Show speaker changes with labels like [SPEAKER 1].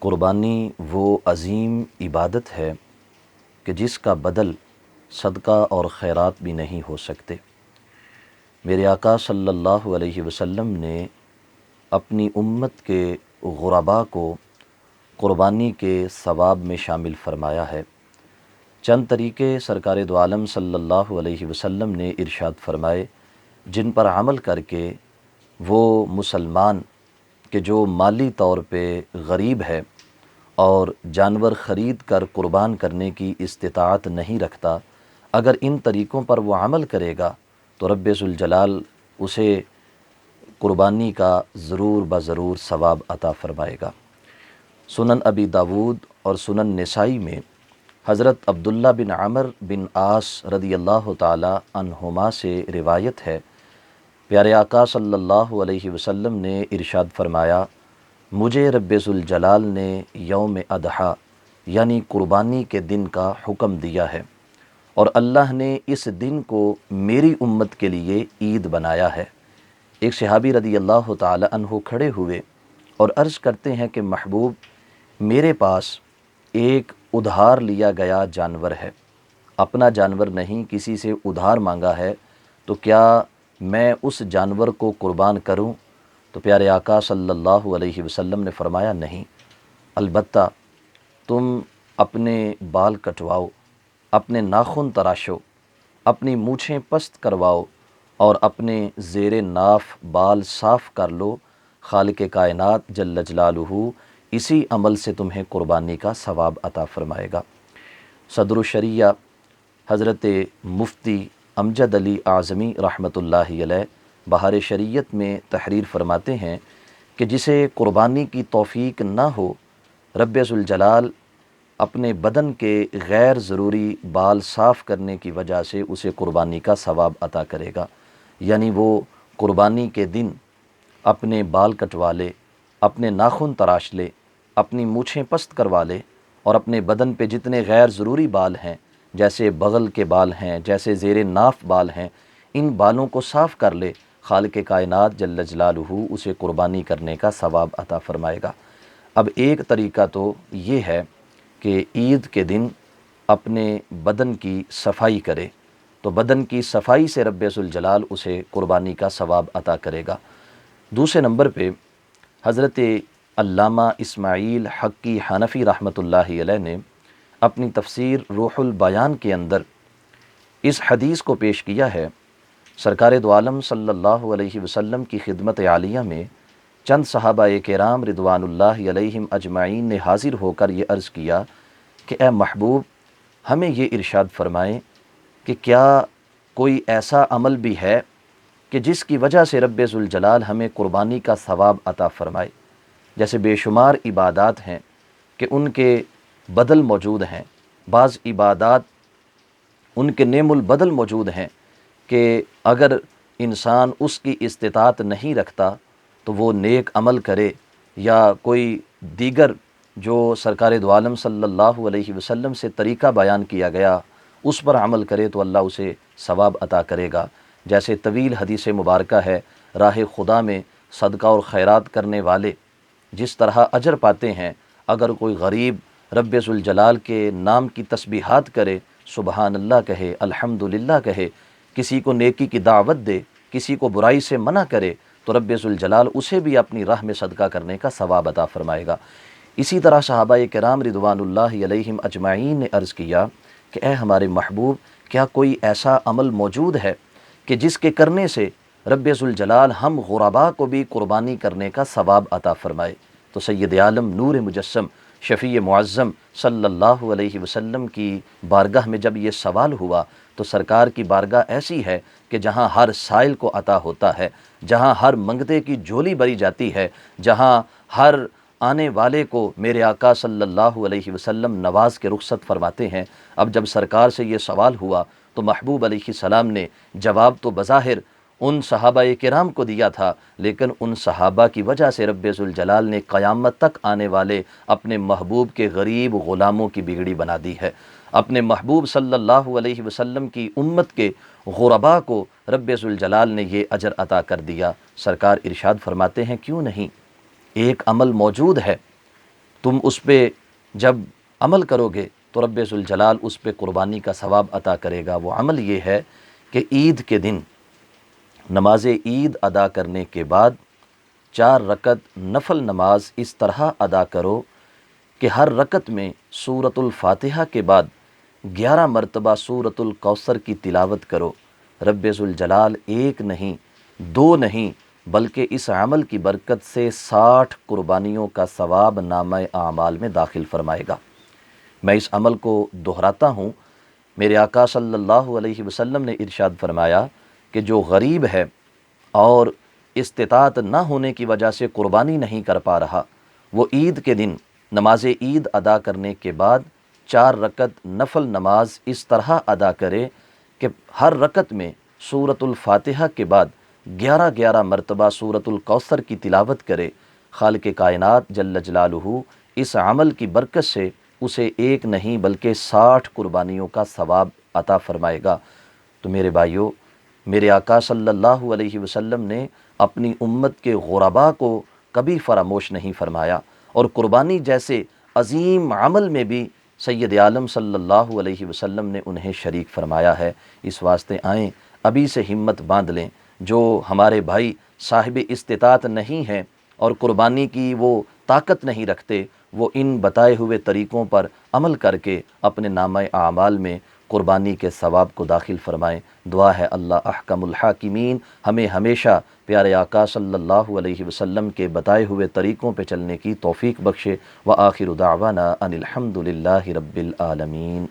[SPEAKER 1] قربانی وہ عظیم عبادت ہے کہ جس کا بدل صدقہ اور خیرات بھی نہیں ہو سکتے۔ میرے آقا صلی اللہ علیہ وسلم نے اپنی امت کے غرباء کو قربانی کے ثواب میں شامل فرمایا ہے۔ چند طریقے سرکار دو عالم صلی اللہ علیہ وسلم نے ارشاد فرمائے جن پر عمل کر کے وہ مسلمان کہ جو مالی طور پہ غریب ہے اور جانور خرید کر قربان کرنے کی استطاعت نہیں رکھتا، اگر ان طریقوں پر وہ عمل کرے گا تو رب ذوالجلال اسے قربانی کا ضرور بضرور ثواب عطا فرمائے گا۔ سنن ابی داود اور سنن نسائی میں حضرت عبداللہ بن عمر بن عاص رضی اللہ تعالی عنہما سے روایت ہے، پیارے آقا صلی اللہ علیہ وسلم نے ارشاد فرمایا، مجھے رب ذوالجلال نے یوم اضحیٰ یعنی قربانی کے دن کا حکم دیا ہے، اور اللہ نے اس دن کو میری امت کے لیے عید بنایا ہے۔ ایک صحابی رضی اللہ تعالی عنہ کھڑے ہوئے اور عرض کرتے ہیں کہ محبوب، میرے پاس ایک ادھار لیا گیا جانور ہے، اپنا جانور نہیں، کسی سے ادھار مانگا ہے، تو کیا میں اس جانور کو قربان کروں؟ تو پیارے آقا صلی اللہ علیہ وسلم نے فرمایا نہیں، البتہ تم اپنے بال کٹواؤ، اپنے ناخن تراشو، اپنی مونچھیں پست کرواؤ اور اپنے زیر ناف بال صاف کر لو، خالق کائنات جل جلالہ اسی عمل سے تمہیں قربانی کا ثواب عطا فرمائے گا۔ صدر الشریعہ حضرت مفتی امجد علی اعظمی رحمۃ اللہ علیہ بہار شریعت میں تحریر فرماتے ہیں کہ جسے قربانی کی توفیق نہ ہو، رب ذوالجلال اپنے بدن کے غیر ضروری بال صاف کرنے کی وجہ سے اسے قربانی کا ثواب عطا کرے گا، یعنی وہ قربانی کے دن اپنے بال کٹوا لے، اپنے ناخن تراش لے، اپنی مونچھیں پست کروا لے اور اپنے بدن پہ جتنے غیر ضروری بال ہیں، جیسے بغل کے بال ہیں، جیسے زیر ناف بال ہیں، ان بالوں کو صاف کر لے، خالق کائنات جل جلالہ اسے قربانی کرنے کا ثواب عطا فرمائے گا۔ اب ایک طریقہ تو یہ ہے کہ عید کے دن اپنے بدن کی صفائی کرے، تو بدن کی صفائی سے رب ذوالجلال اسے قربانی کا ثواب عطا کرے گا۔ دوسرے نمبر پہ حضرت علامہ اسماعیل حقی حنفی رحمۃ اللہ علیہ نے اپنی تفسیر روح البیان کے اندر اس حدیث کو پیش کیا ہے، سرکار دو عالم صلی اللہ علیہ وسلم کی خدمت عالیہ میں چند صحابہ کرام رضوان اللہ علیہم اجمعین نے حاضر ہو کر یہ عرض کیا کہ اے محبوب، ہمیں یہ ارشاد فرمائیں کہ کیا کوئی ایسا عمل بھی ہے کہ جس کی وجہ سے رب ذوالجلال ہمیں قربانی کا ثواب عطا فرمائے؟ جیسے بے شمار عبادات ہیں کہ ان کے بدل موجود ہیں، بعض عبادات ان کے نعم البدل موجود ہیں کہ اگر انسان اس کی استطاعت نہیں رکھتا تو وہ نیک عمل کرے یا کوئی دیگر جو سرکار دو عالم صلی اللہ علیہ وسلم سے طریقہ بیان کیا گیا اس پر عمل کرے تو اللہ اسے ثواب عطا کرے گا۔ جیسے طویل حدیث مبارکہ ہے، راہ خدا میں صدقہ اور خیرات کرنے والے جس طرح اجر پاتے ہیں، اگر کوئی غریب رب ذوالجلال کے نام کی تسبیحات کرے، سبحان اللہ کہے، الحمدللہ کہے، کسی کو نیکی کی دعوت دے، کسی کو برائی سے منع کرے، تو رب ذوالجلال اسے بھی اپنی راہ میں صدقہ کرنے کا ثواب عطا فرمائے گا۔ اسی طرح صحابہ کرام رضوان اللہ علیہم اجمعین نے عرض کیا کہ اے ہمارے محبوب، کیا کوئی ایسا عمل موجود ہے کہ جس کے کرنے سے رب ذوالجلال ہم غرباء کو بھی قربانی کرنے کا ثواب عطا فرمائے؟ تو سید عالم نور مجسم شفیع معظم صلی اللہ علیہ وسلم کی بارگاہ میں جب یہ سوال ہوا تو سرکار کی بارگاہ ایسی ہے کہ جہاں ہر سائل کو عطا ہوتا ہے، جہاں ہر منگتے کی جھولی بھری جاتی ہے، جہاں ہر آنے والے کو میرے آقا صلی اللہ علیہ وسلم نواز کے رخصت فرماتے ہیں۔ اب جب سرکار سے یہ سوال ہوا تو محبوب علیہ السلام نے جواب تو بظاہر ان صحابہ کرام کو دیا تھا، لیکن ان صحابہ کی وجہ سے رب ذوالجلال نے قیامت تک آنے والے اپنے محبوب کے غریب غلاموں کی بگڑی بنا دی ہے۔ اپنے محبوب صلی اللہ علیہ وسلم کی امت کے غرباء کو رب ذوالجلال نے یہ اجر عطا کر دیا۔ سرکار ارشاد فرماتے ہیں کیوں نہیں، ایک عمل موجود ہے تم اس پہ جب عمل کرو گے تو رب ذوالجلال اس پہ قربانی کا ثواب عطا کرے گا۔ وہ عمل یہ ہے کہ عید کے دن نماز عید ادا کرنے کے بعد 4 رکعت نفل نماز اس طرح ادا کرو کہ ہر رکعت میں سورۃ الفاتحہ کے بعد 11 مرتبہ سورۃ الکوثر کی تلاوت کرو۔ رب ذوالجلال ایک نہیں، 2 نہیں، بلکہ اس عمل کی برکت سے 60 قربانیوں کا ثواب نامہ اعمال میں داخل فرمائے گا۔ میں اس عمل کو دہراتا ہوں، میرے آقا صلی اللہ علیہ وسلم نے ارشاد فرمایا کہ جو غریب ہے اور استطاعت نہ ہونے کی وجہ سے قربانی نہیں کر پا رہا، وہ عید کے دن نماز عید ادا کرنے کے بعد 4 رکعت نفل نماز اس طرح ادا کرے کہ ہر رکعت میں سورۃ الفاتحہ کے بعد 11 مرتبہ سورۃ الکوثر کی تلاوت کرے۔ خالق کائنات جل جلالہ اس عمل کی برکت سے اسے ایک نہیں بلکہ 60 قربانیوں کا ثواب عطا فرمائے گا۔ تو میرے بھائیو، میرے آقا صلی اللہ علیہ وسلم نے اپنی امت کے غرباء کو کبھی فراموش نہیں فرمایا، اور قربانی جیسے عظیم عمل میں بھی سید عالم صلی اللہ علیہ وسلم نے انہیں شریک فرمایا ہے۔ اس واسطے آئیں ابھی سے ہمت باندھ لیں، جو ہمارے بھائی صاحب استطاعت نہیں ہیں اور قربانی کی وہ طاقت نہیں رکھتے، وہ ان بتائے ہوئے طریقوں پر عمل کر کے اپنے نامہ اعمال میں قربانی کے ثواب کو داخل فرمائیں۔ دعا ہے اللہ احکم الحاکمین ہمیں ہمیشہ پیارے آقا صلی اللہ علیہ وسلم کے بتائے ہوئے طریقوں پہ چلنے کی توفیق بخشے۔ وآخر دعوانا ان الحمد للہ رب العالمین۔